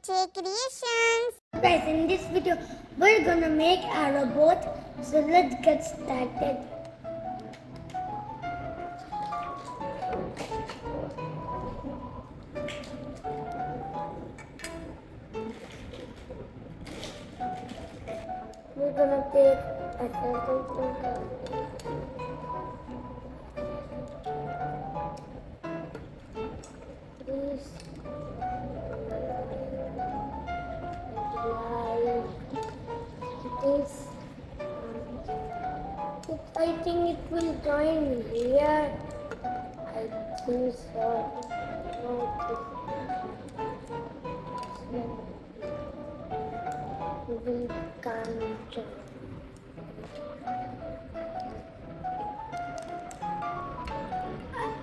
Creations. Guys, in this video, we're gonna make a robot. So let's get started. We're gonna take a circle. This. This. I think it will join here. I think so. No, it will come join.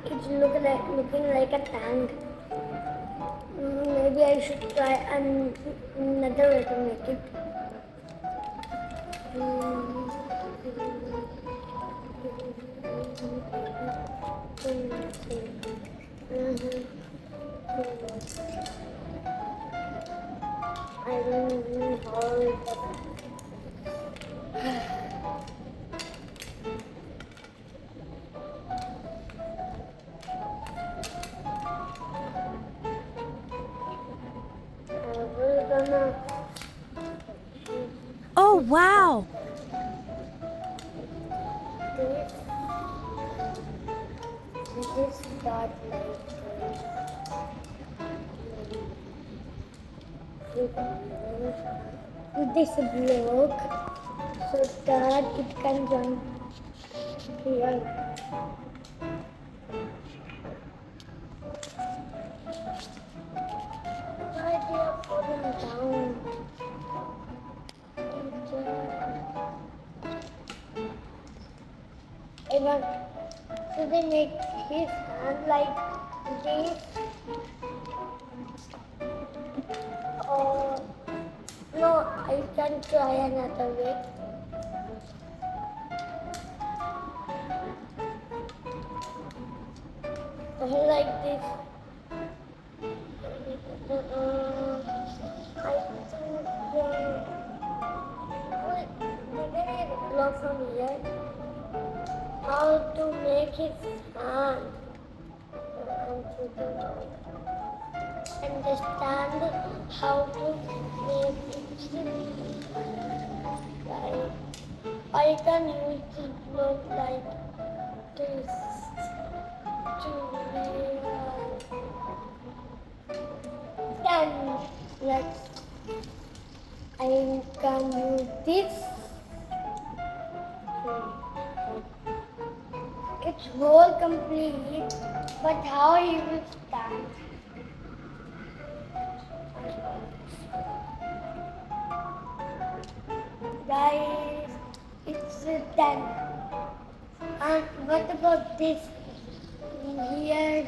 It's looking like a tank. Maybe I should try another way to make it. I don't know how it. We're gonna. Oh, wow! This dot like with this block so that it can join here. Why they are falling down? Even so they make his hand like this. Or no, I can try another way. Like this. I think we're gonna block from here. How to make his hand. Understand how to make it. Like, I can use this block like this to then I can use this. It's whole complete, but how he will stand? Guys, it's done. And what about this? Here.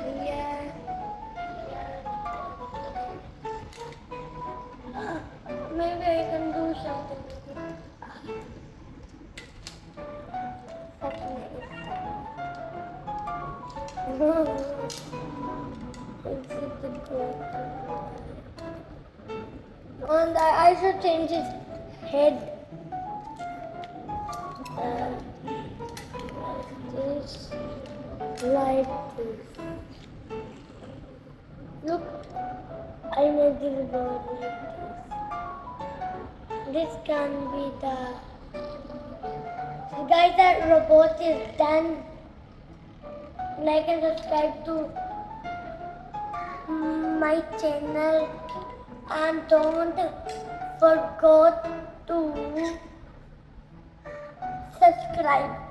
Maybe I can do something. And I should change his head. This, like this. Look, I made this bird like this. This can be the. So guys, that robot is done. Like and subscribe to my channel and don't forget to subscribe.